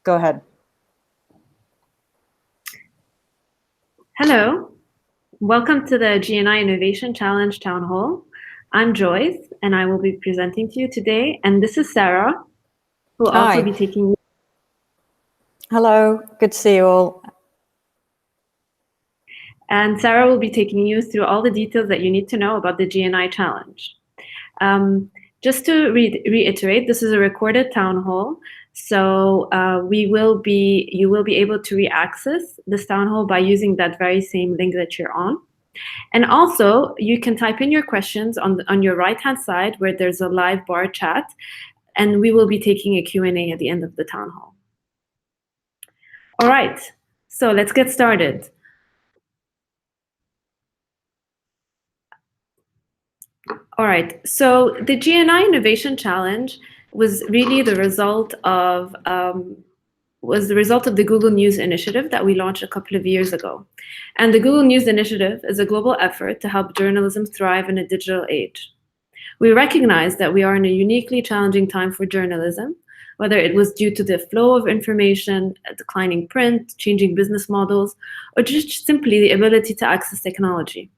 go ahead. Hello, welcome to the GNI Innovation Challenge Town Hall. I'm Joyce, and I will be presenting to you today. And this is Sarah, who will also be taking. Hello, good to see you all. And Sarah will be taking you through all the details that you need to know about the GNI Challenge. Just to reiterate, this is a recorded town hall, so you will be able to re-access this town hall by using that very same link that you're on. And also, you can type in your questions on your right-hand side where there's a live bar chat, and we will be taking a Q&A at the end of the town hall. All right, so let's get started. All right, so the GNI Innovation Challenge was really the result of the Google News Initiative that we launched a couple of years ago. And the Google News Initiative is a global effort to help journalism thrive in a digital age. We recognize that we are in a uniquely challenging time for journalism, whether it was due to the flow of information, declining print, changing business models, or just simply the ability to access technology.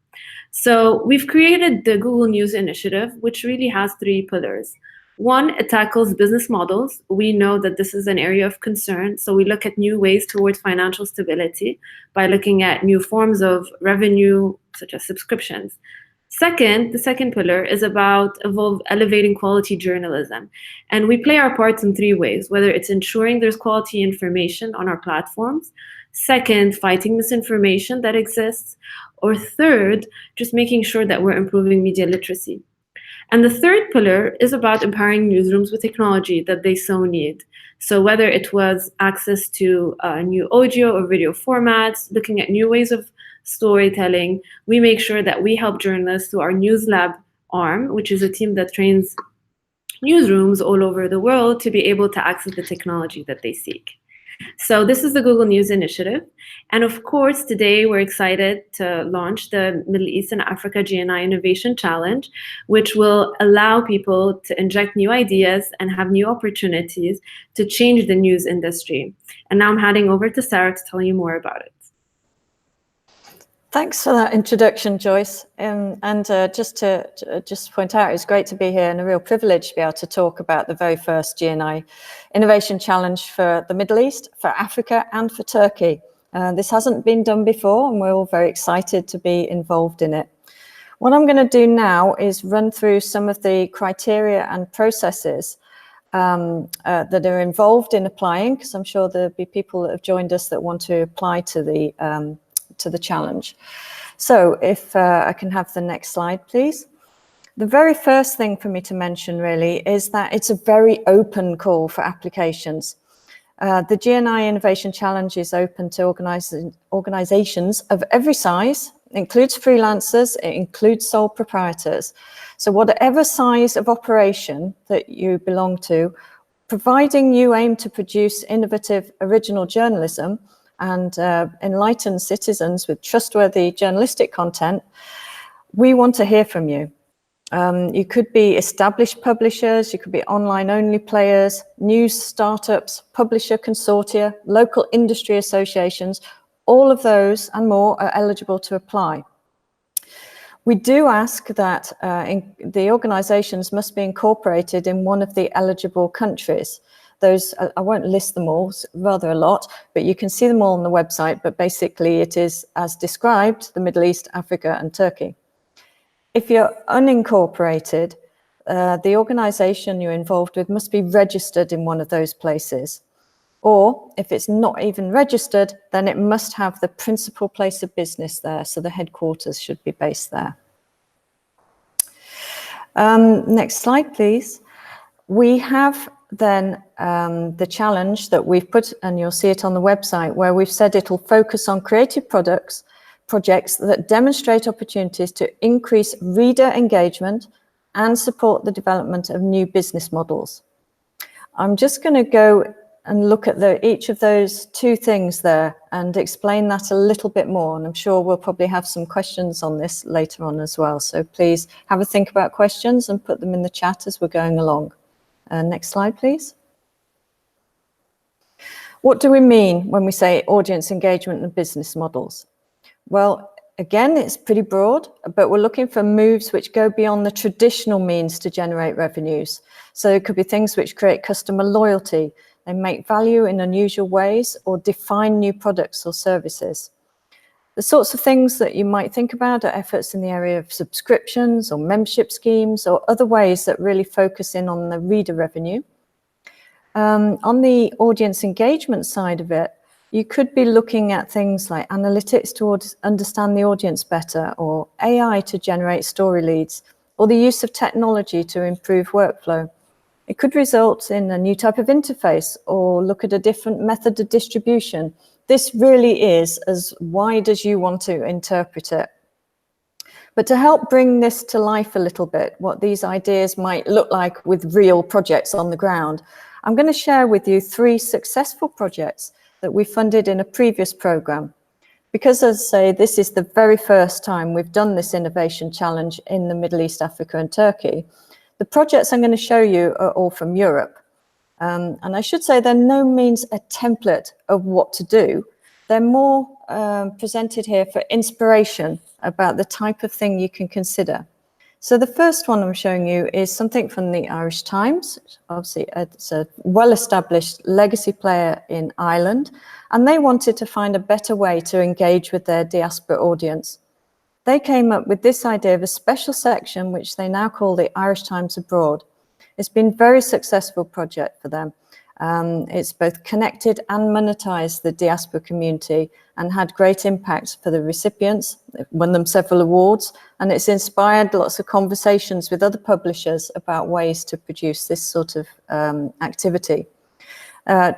So we've created the Google News Initiative, which really has 3 pillars. One, it tackles business models. We know that this is an area of concern, so we look at new ways towards financial stability by looking at new forms of revenue, such as subscriptions. Second, the second pillar is about elevating quality journalism. And we play our parts in 3 ways, whether it's ensuring there's quality information on our platforms, second, fighting misinformation that exists, or third, just making sure that we're improving media literacy. And the third pillar is about empowering newsrooms with technology that they so need. So whether it was access to new audio or video formats, looking at new ways of storytelling, we make sure that we help journalists through our News Lab arm, which is a team that trains newsrooms all over the world to be able to access the technology that they seek. So this is the Google News Initiative. And of course, today we're excited to launch the Middle East and Africa GNI Innovation Challenge, which will allow people to inject new ideas and have new opportunities to change the news industry. And now I'm handing over to Sarah to tell you more about it. Thanks for that introduction, Joyce. Just to point out, it's great to be here and a real privilege to be able to talk about the very first GNI Innovation Challenge for the Middle East, for Africa, and for Turkey. This hasn't been done before, and we're all very excited to be involved in it. What I'm going to do now is run through some of the criteria and processes that are involved in applying, because I'm sure there'll be people that have joined us that want to apply to the challenge. So if I can have the next slide, please. The very first thing for me to mention really is that it's a very open call for applications. The GNI Innovation Challenge is open to organizations of every size. It includes freelancers, it includes sole proprietors. So whatever size of operation that you belong to, providing you aim to produce innovative, original journalism and enlighten citizens with trustworthy journalistic content, we want to hear from you. You could be established publishers, you could be online-only players, news startups, publisher consortia, local industry associations. All of those and more are eligible to apply. We do ask that the organizations must be incorporated in one of the eligible countries. Those, I won't list them all, rather a lot, but you can see them all on the website, but basically it is, as described, the Middle East, Africa, and Turkey. If you're unincorporated, the organization you're involved with must be registered in one of those places. Or if it's not even registered, then it must have the principal place of business there, so the headquarters should be based there. Next slide, please. We have then the challenge that we've put, and you'll see it on the website, where we've said it'll focus on creative projects that demonstrate opportunities to increase reader engagement and support the development of new business models. I'm just going to go and look at each of those 2 things there and explain that a little bit more. And I'm sure we'll probably have some questions on this later on as well. So please have a think about questions and put them in the chat as we're going along. Next slide, please. What do we mean when we say audience engagement and business models? Well, again, it's pretty broad, but we're looking for moves which go beyond the traditional means to generate revenues. So it could be things which create customer loyalty, they make value in unusual ways, or define new products or services. The sorts of things that you might think about are efforts in the area of subscriptions or membership schemes or other ways that really focus in on the reader revenue. On the audience engagement side of it, you could be looking at things like analytics to understand the audience better, or AI to generate story leads, or the use of technology to improve workflow. It could result in a new type of interface or look at a different method of distribution. This really is as wide as you want to interpret it. But to help bring this to life a little bit, what these ideas might look like with real projects on the ground, I'm going to share with you 3 successful projects that we funded in a previous program. Because, as I say, this is the very first time we've done this innovation challenge in the Middle East, Africa and Turkey, the projects I'm going to show you are all from Europe. And I should say they're no means a template of what to do. They're more presented here for inspiration about the type of thing you can consider. So the first one I'm showing you is something from the Irish Times. Obviously, it's a well-established legacy player in Ireland, and they wanted to find a better way to engage with their diaspora audience. They came up with this idea of a special section, which they now call the Irish Times Abroad. It's been a very successful project for them. It's both connected and monetized the diaspora community and had great impact for the recipients. They've won them several awards, and it's inspired lots of conversations with other publishers about ways to produce this sort of activity.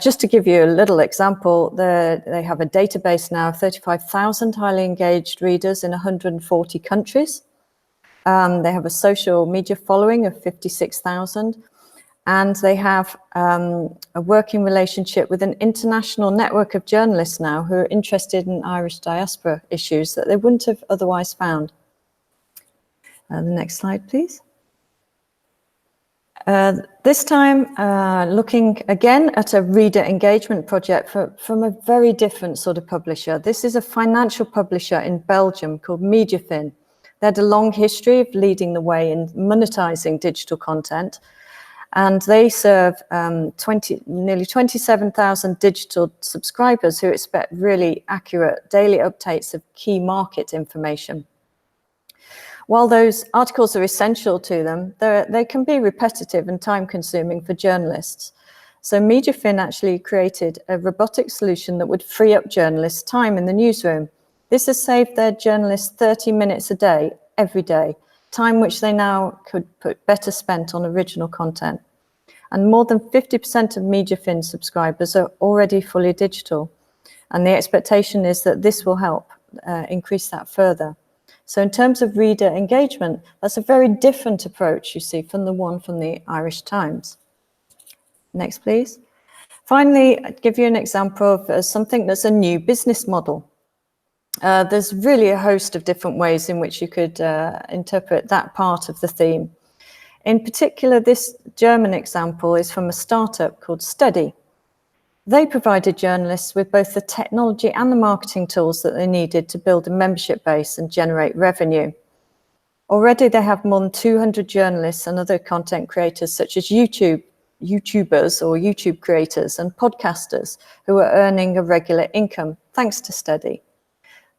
Just to give you a little example, they have a database now of 35,000 highly engaged readers in 140 countries. They have a social media following of 56,000. And they have a working relationship with an international network of journalists now who are interested in Irish diaspora issues that they wouldn't have otherwise found. The next slide, please. This time, looking again at a reader engagement project from a very different sort of publisher. This is a financial publisher in Belgium called Mediafin. They had a long history of leading the way in monetizing digital content. And they serve nearly 27,000 digital subscribers who expect really accurate daily updates of key market information. While those articles are essential to them, they can be repetitive and time-consuming for journalists. So Mediafin actually created a robotic solution that would free up journalists' time in the newsroom. This has saved their journalists 30 minutes a day, every day, time which they now could put better spent on original content. And more than 50% of Mediafin subscribers are already fully digital. And the expectation is that this will help increase that further. So in terms of reader engagement, that's a very different approach, you see, from the one from the Irish Times. Next, please. Finally, I'd give you an example of something that's a new business model. There's really a host of different ways in which you could interpret that part of the theme. In particular, this German example is from a startup called Steady. They provided journalists with both the technology and the marketing tools that they needed to build a membership base and generate revenue. Already they have more than 200 journalists and other content creators such as YouTubers or YouTube creators and podcasters who are earning a regular income thanks to Steady.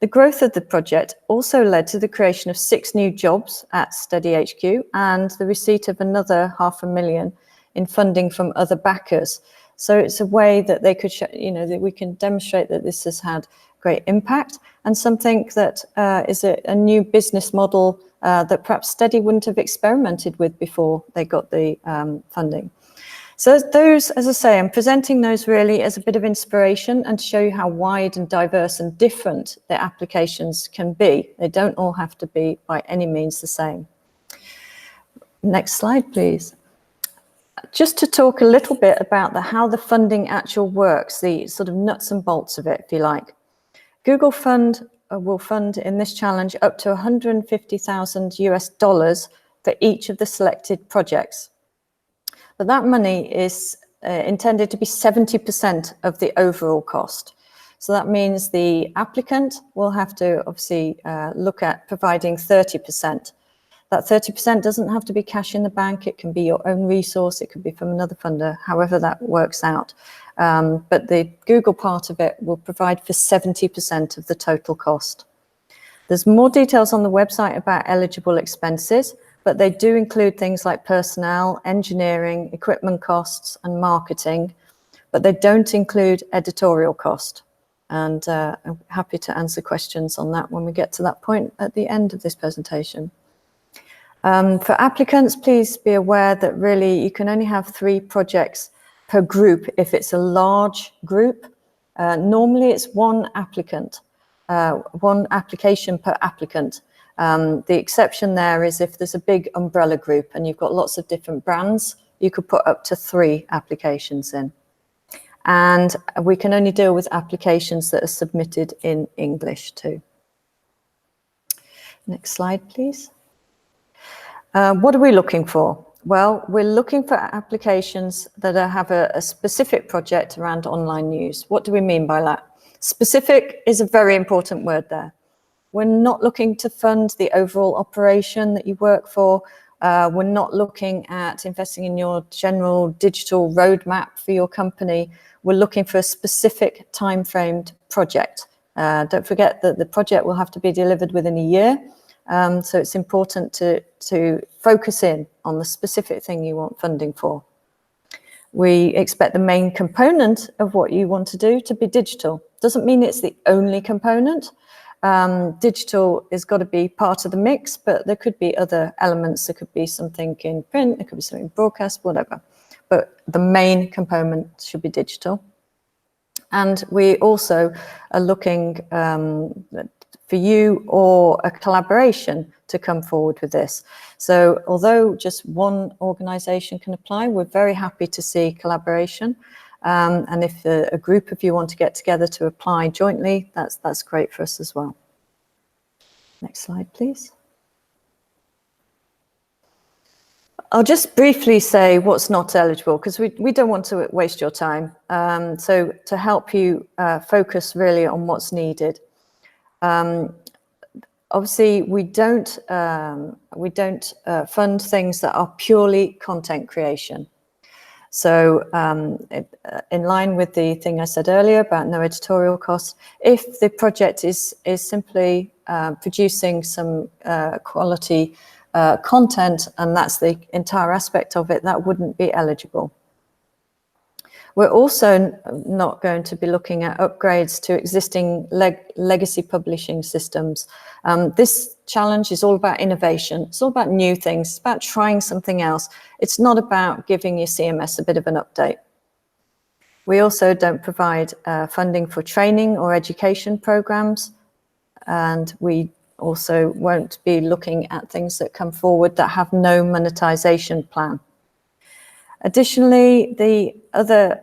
The growth of the project also led to the creation of 6 new jobs at Steady HQ and the receipt of another $500,000 in funding from other backers. So it's a way that they could show, that we can demonstrate that this has had great impact and something that is a new business model that perhaps Steady wouldn't have experimented with before they got the funding. So those, as I say, I'm presenting those really as a bit of inspiration and to show you how wide and diverse and different their applications can be. They don't all have to be by any means the same. Next slide, please. Just to talk a little bit about how the funding actually works, the sort of nuts and bolts of it, if you like. Google will fund in this challenge up to $150,000 US for each of the selected projects. But that money is intended to be 70% of the overall cost. So that means the applicant will have to obviously look at providing 30%. That 30% doesn't have to be cash in the bank. It can be your own resource. It could be from another funder, however that works out. But the Google part of it will provide for 70% of the total cost. There's more details on the website about eligible expenses, but they do include things like personnel, engineering, equipment costs, and marketing, but they don't include editorial cost. And I'm happy to answer questions on that when we get to that point at the end of this presentation. For applicants, please be aware that really you can only have 3 projects per group if it's a large group. Normally it's 1 applicant, 1 application per applicant. The exception there is if there's a big umbrella group and you've got lots of different brands, you could put up to 3 applications in. And we can only deal with applications that are submitted in English too. Next slide, please. What are we looking for? Well, we're looking for applications that have a specific project around online news. What do we mean by that? Specific is a very important word there. We're not looking to fund the overall operation that you work for. We're not looking at investing in your general digital roadmap for your company. We're looking for a specific time-framed project. Don't forget that the project will have to be delivered within a year. So it's important to focus in on the specific thing you want funding for. We expect the main component of what you want to do to be digital. Doesn't mean it's the only component. Digital has got to be part of the mix, but there could be other elements. There could be something in print, there could be something in broadcast, whatever. But the main component should be digital. And we also are looking for you or a collaboration to come forward with this. So although just one organisation can apply, we're very happy to see collaboration. And if a group of you want to get together to apply jointly, that's great for us as well. Next slide, please. I'll just briefly say what's not eligible, because we don't want to waste your time. So to help you focus really on what's needed. Obviously, we don't fund things that are purely content creation. So in line with the thing I said earlier about no editorial costs, if the project is simply producing some quality content and that's the entire aspect of it, that wouldn't be eligible. We're also not going to be looking at upgrades to existing legacy publishing systems. This challenge is all about innovation. It's all about new things. It's about trying something else. It's not about giving your CMS a bit of an update. We also don't provide funding for training or education programs. And we also won't be looking at things that come forward that have no monetization plan. Additionally, the other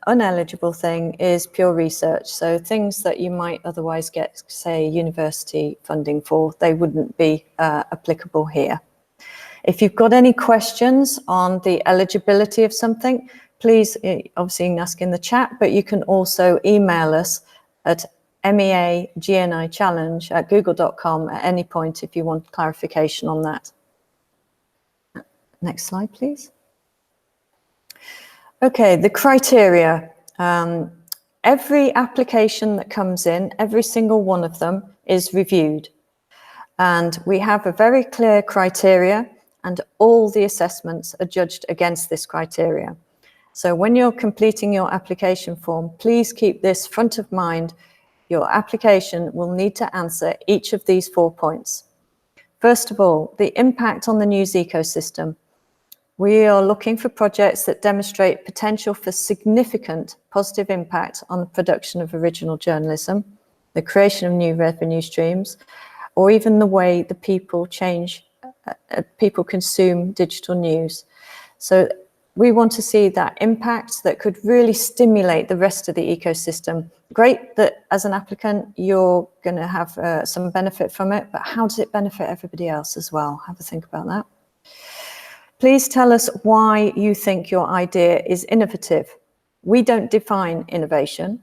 uneligible thing is pure research. So things that you might otherwise get, say, university funding for, they wouldn't be applicable here. If you've got any questions on the eligibility of something, please, obviously you can ask in the chat, but you can also email us at MEA&T@google.com at any point if you want clarification on that. Next slide, please. Okay, the criteria. Every application that comes in, every single one of them is reviewed. And we have a very clear criteria, and all the assessments are judged against this criteria. So when you're completing your application form, please keep this front of mind. Your application will need to answer each of these 4 points. First of all, the impact on the news ecosystem. We are looking for projects that demonstrate potential for significant positive impact on the production of original journalism, the creation of new revenue streams, or even the way the people people consume digital news. So we want to see that impact that could really stimulate the rest of the ecosystem. Great that as an applicant, you're going to have some benefit from it, but how does it benefit everybody else as well? Have a think about that. Please tell us why you think your idea is innovative. We don't define innovation.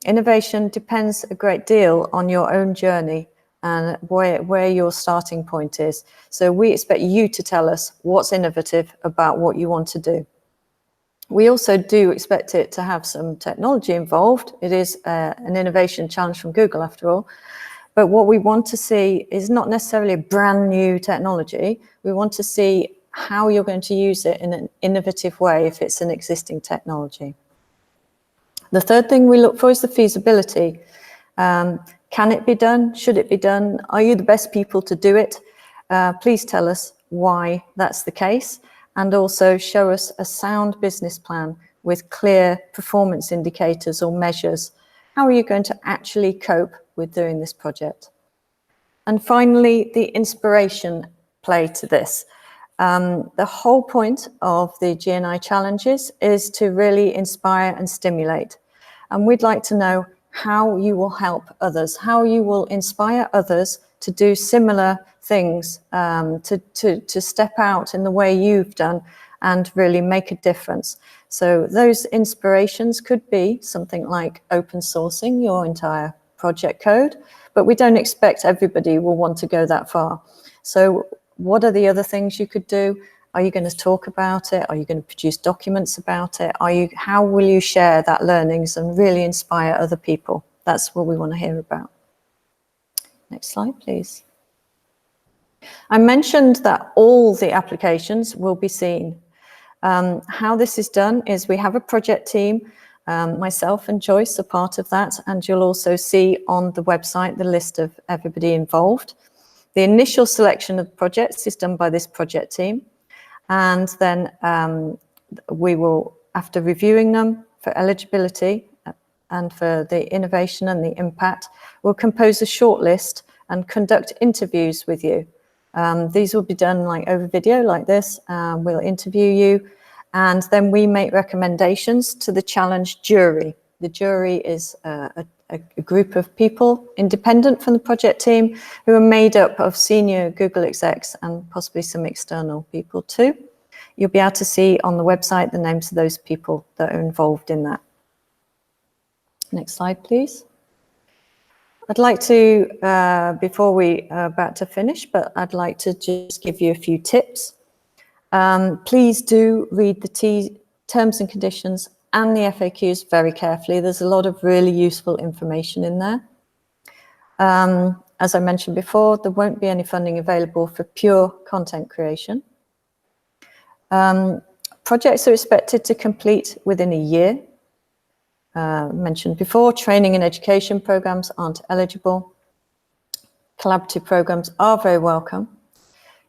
Innovation depends a great deal on your own journey and where your starting point is. So we expect you to tell us what's innovative about what you want to do. We also do expect it to have some technology involved. It is an innovation challenge from Google, after all. But what we want to see is not necessarily a brand new technology. We want to see how you're going to use it in an innovative way if it's an existing technology. The third thing we look for is the feasibility. Can it be done? Should it be done? Are you the best people to do it? Please tell us why that's the case, and also show us a sound business plan with clear performance indicators or measures. How are you going to actually cope with doing this project? And finally, the inspiration play to this. The whole point of the GNI challenges is to really inspire and stimulate. And we'd like to know how you will help others, how you will inspire others to do similar things, to step out in the way you've done and really make a difference. So those inspirations could be something like open sourcing your entire project code, but we don't expect everybody will want to go that far. So what are the other things you could do? Are you going to talk about it? Are you going to produce documents about it? How will you share that learnings and really inspire other people? That's what we want to hear about. Next slide, please. I mentioned that all the applications will be seen. How this is done is we have a project team. Myself and Joyce are part of that, and you'll also see on the website the list of everybody involved. The initial selection of projects is done by this project team, and then we will, after reviewing them for eligibility and for the innovation and the impact, we'll compose a shortlist and conduct interviews with you. These will be done like over video like this. We'll interview you, and then we make recommendations to the challenge jury. The jury is a group of people independent from the project team who are made up of senior Google execs and possibly some external people too. You'll be able to see on the website the names of those people that are involved in that. Next slide, please. I'd like to, before we are about to finish, but I'd like to just give you a few tips. Please do read the terms and conditions and the FAQs very carefully. There's a lot of really useful information in there. As I mentioned before, there won't be any funding available for pure content creation. Projects are expected to complete within a year. Mentioned before, training and education programs aren't eligible. Collaborative programs are very welcome.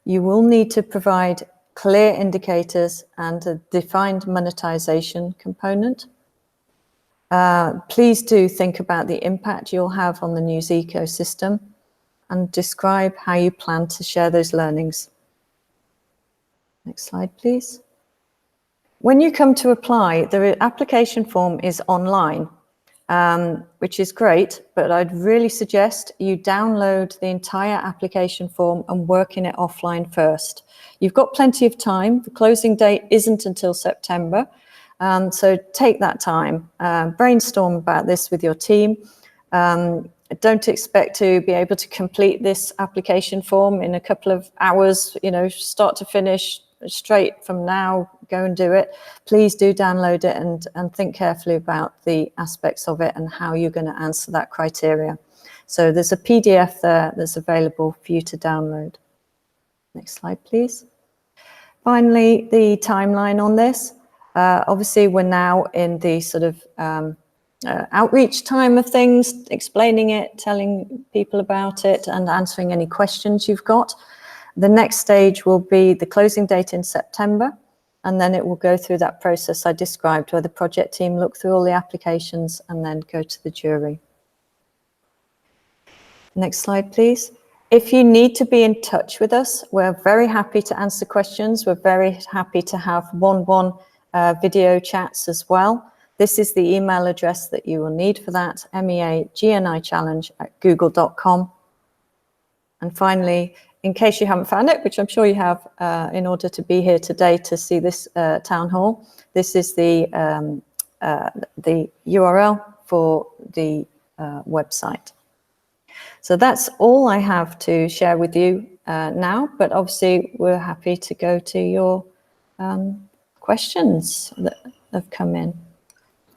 You will need to provide clear indicators and a defined monetization component. Please do think about the impact you'll have on the news ecosystem and describe how you plan to share those learnings. Next slide, please. When you come to apply, the application form is online, which is great, but I'd really suggest you download the entire application form and work in it offline first. You've got plenty of time. The closing date isn't until September, so take that time. Brainstorm about this with your team. Don't expect to be able to complete this application form in a couple of hours, start to finish, straight from now, go and do it. Please do download it and think carefully about the aspects of it and how you're going to answer that criteria. So there's a PDF there that's available for you to download. Next slide, please. Finally, the timeline on this. Obviously, we're now in the sort of outreach time of things, explaining it, telling people about it, and answering any questions you've got. The next stage will be the closing date in September, and then it will go through that process I described where the project team look through all the applications and then go to the jury. Next slide, please. If you need to be in touch with us, we're very happy to answer questions. We're very happy to have one-on-one video chats as well. This is the email address that you will need for that, MEA&T challenge@google.com. And finally, in case you haven't found it, which I'm sure you have, in order to be here today to see this town hall, this is the URL for the website. So that's all I have to share with you now, but obviously we're happy to go to your questions that have come in.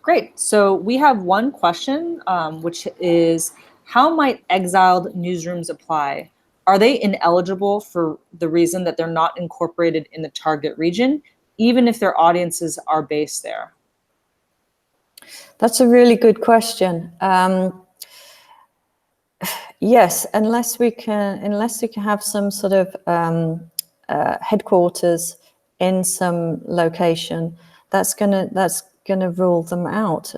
Great. So we have one question, which is, how might exiled newsrooms apply? Are they ineligible for the reason that they're not incorporated in the target region, even if their audiences are based there? That's a really good question. Yes, unless we can have some sort of headquarters in some location, that's gonna rule them out,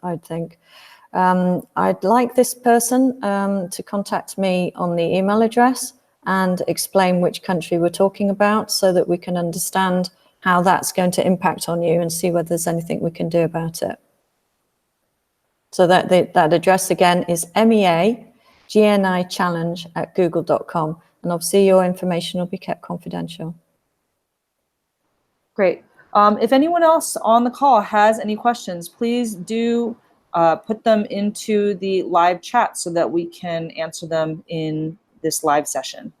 I'd think. I'd like this person to contact me on the email address and explain which country we're talking about, so that we can understand how that's going to impact on you and see whether there's anything we can do about it. So that address again is MEA&T@google.com, and obviously your information will be kept confidential. Great. If anyone else on the call has any questions, please do put them into the live chat so that we can answer them in this live session.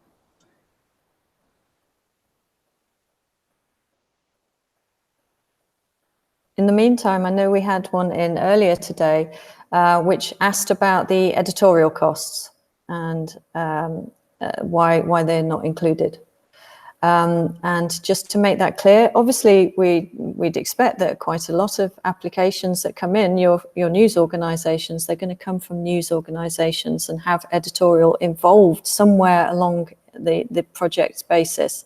In the meantime, I know we had one in earlier today, which asked about the editorial costs and why they're not included. And just to make that clear, obviously we'd expect that quite a lot of applications that come in, your news organizations, they're going to come from news organizations and have editorial involved somewhere along the project basis.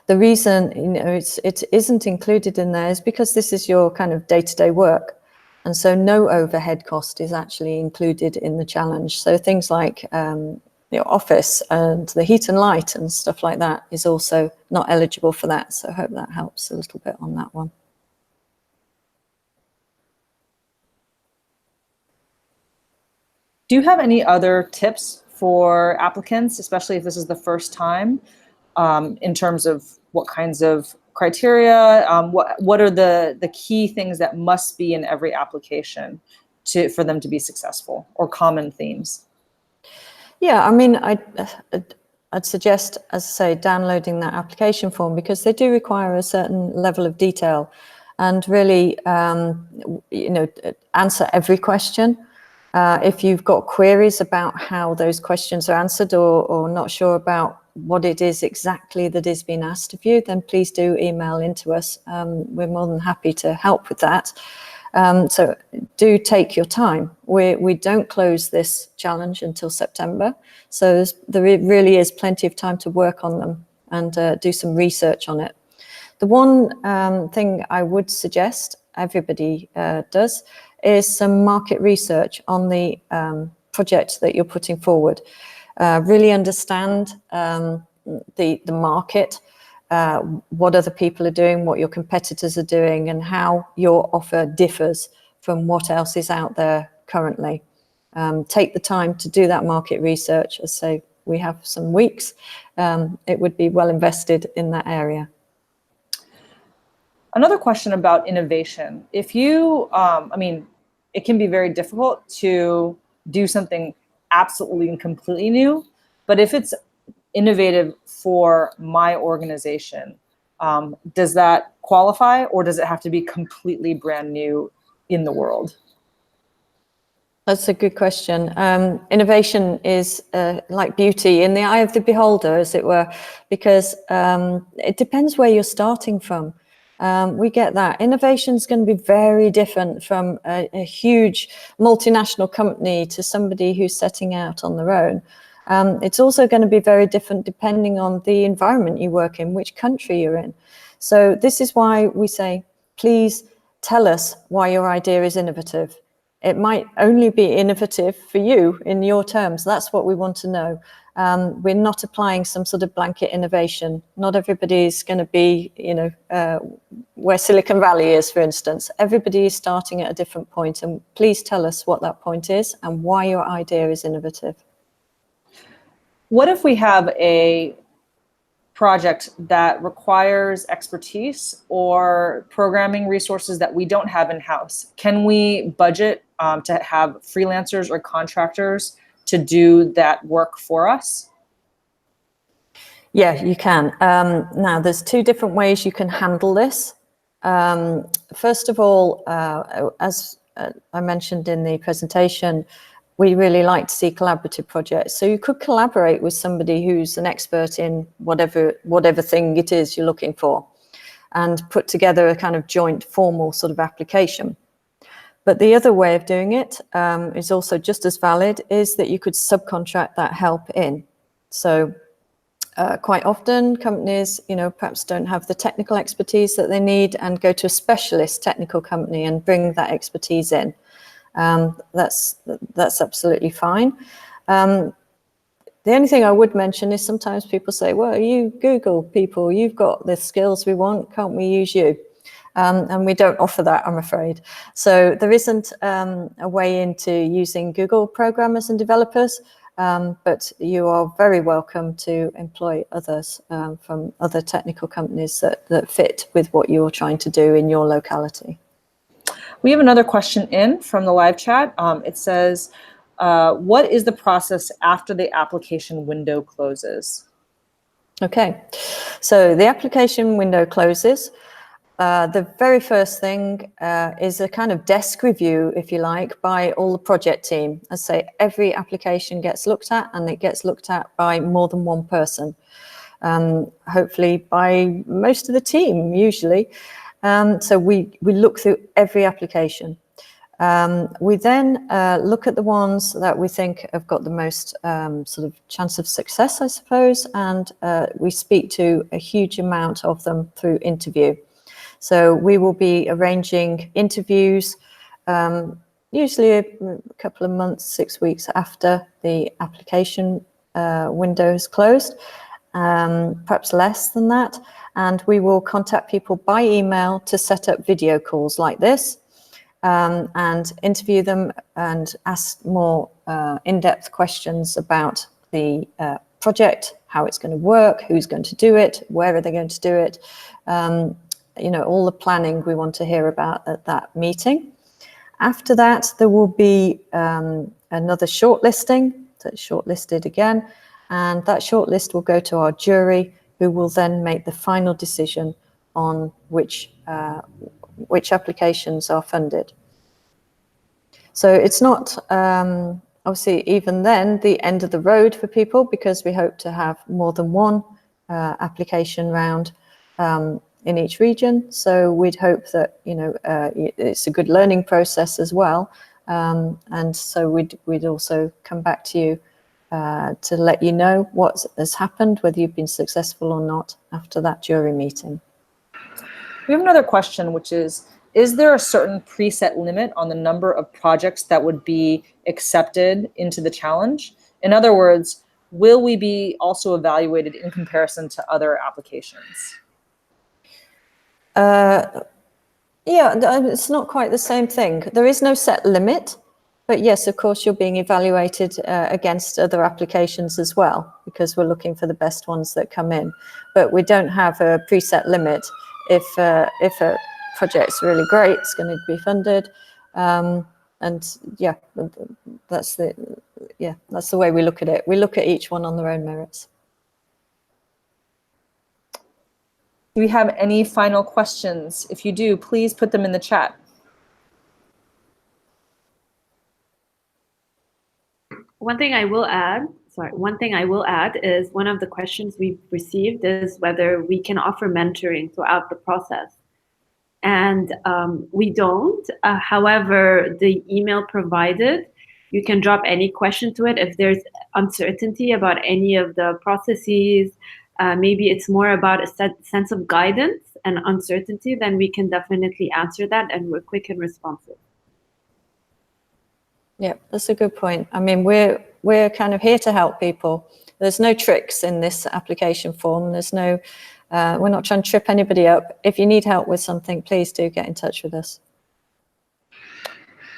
The reason it isn't included in there is because this is your kind of day-to-day work, and so no overhead cost is actually included in the challenge. So things like your office and the heat and light and stuff like that is also not eligible for that. So I hope that helps a little bit on that one. Do you have any other tips for applicants, especially if this is the first time, in terms of what kinds of criteria, what are the key things that must be in every application for them to be successful, or common themes? Yeah, I mean, I'd suggest, as I say, downloading that application form, because they do require a certain level of detail, and really, answer every question. If you've got queries about how those questions are answered, or not sure about what it is exactly that is being asked of you, then please do email into us. We're more than happy to help with that. So do take your time. We don't close this challenge until September, so there really is plenty of time to work on them and do some research on it. The one thing I would suggest everybody does is some market research on the project that you're putting forward. Really understand the market, what other people are doing, what your competitors are doing, and how your offer differs from what else is out there currently. Take the time to do that market research. As I say, we have some weeks. It would be well invested in that area. Another question about innovation. If you, I mean, it can be very difficult to do something absolutely and completely new, but if it's innovative for my organization, does that qualify, or does it have to be completely brand new in the world? That's a good question. Innovation is like beauty, in the eye of the beholder, as it were, because it depends where you're starting from. We get that. Innovation is going to be very different from a huge multinational company to somebody who's setting out on their own. It's also going to be very different depending on the environment you work in, which country you're in. So this is why we say, please tell us why your idea is innovative. It might only be innovative for you in your terms. That's what we want to know. We're not applying some sort of blanket innovation. Not everybody is going to be, where Silicon Valley is, for instance. Everybody is starting at a different point, and please tell us what that point is and why your idea is innovative. What if we have a project that requires expertise or programming resources that we don't have in-house? Can we budget to have freelancers or contractors to do that work for us? Yeah, you can. Now, there's two different ways you can handle this. First of all, as I mentioned in the presentation, we really like to see collaborative projects. So you could collaborate with somebody who's an expert in whatever thing it is you're looking for, and put together a kind of joint formal sort of application. But the other way of doing it is also just as valid, is that you could subcontract that help in. So quite often companies, perhaps don't have the technical expertise that they need, and go to a specialist technical company and bring that expertise in. That's absolutely fine. The only thing I would mention is sometimes people say, well, you Google people, you've got the skills we want, can't we use you? And we don't offer that, I'm afraid. So there isn't a way into using Google programmers and developers, but you are very welcome to employ others from other technical companies that fit with what you're trying to do in your locality. We have another question in from the live chat. It says, what is the process after the application window closes? Okay, so the application window closes. The very first thing is a kind of desk review, if you like, by all the project team. I say every application gets looked at, and it gets looked at by more than one person, hopefully by most of the team, usually. So we look through every application. We then look at the ones that we think have got the most sort of chance of success, I suppose, and we speak to a huge amount of them through interview. So we will be arranging interviews, usually a couple of months, 6 weeks after the application window is closed, perhaps less than that. And we will contact people by email to set up video calls like this, and interview them and ask more in-depth questions about the project, how it's going to work, who's going to do it, where are they going to do it. All the planning we want to hear about at that meeting. After that, there will be another shortlisting, so it's shortlisted again, and that shortlist will go to our jury, who will then make the final decision on which applications are funded. So it's not, obviously, even then, the end of the road for people, because we hope to have more than one application round in each region. So we'd hope that it's a good learning process as well, and so we'd also come back to you to let you know what has happened, whether you've been successful or not after that jury meeting. We have another question, which is there a certain preset limit on the number of projects that would be accepted into the challenge? In other words, will we be also evaluated in comparison to other applications? Yeah, it's not quite the same thing. There is no set limit, but yes, of course, you're being evaluated against other applications as well, because we're looking for the best ones that come in. But we don't have a preset limit. If a project's really great, it's going to be funded, and yeah, that's the way we look at it. We look at each one on their own merits. Do we have any final questions? If you do, please put them in the chat. One thing I will add is one of the questions we've received is whether we can offer mentoring throughout the process. And we don't. However, the email provided, you can drop any question to it. If there's uncertainty about any of the processes, maybe it's more about a sense of guidance and uncertainty, then we can definitely answer that, and we're quick and responsive. Yeah, that's a good point. I mean, we're kind of here to help people. There's no tricks in this application form. There's no, we're not trying to trip anybody up. If you need help with something, please do get in touch with us.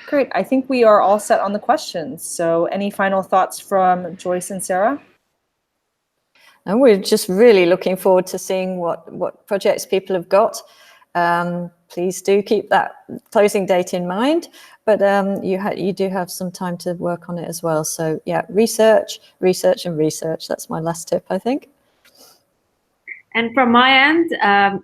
Great. I think we are all set on the questions. So any final thoughts from Joyce and Sarah? And we're just really looking forward to seeing what projects people have got. Please do keep that closing date in mind, but you do have some time to work on it as well. So yeah, research, research, and research. That's my last tip, I think. And from my end,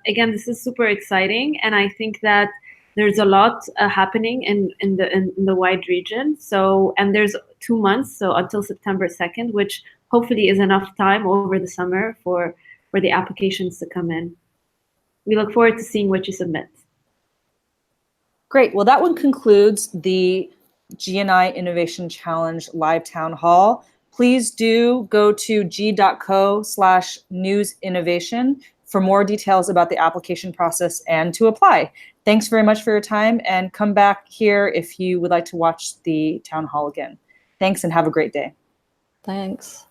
again, this is super exciting, and I think that there's a lot happening in the wide region. So, and there's 2 months, so until September 2nd, which hopefully is enough time over the summer for the applications to come in. We look forward to seeing what you submit. Great. Well, that one concludes the GNI Innovation Challenge live town hall. Please do go to g.co/newsinnovation for more details about the application process and to apply. Thanks very much for your time, and come back here if you would like to watch the town hall again. Thanks and have a great day. Thanks.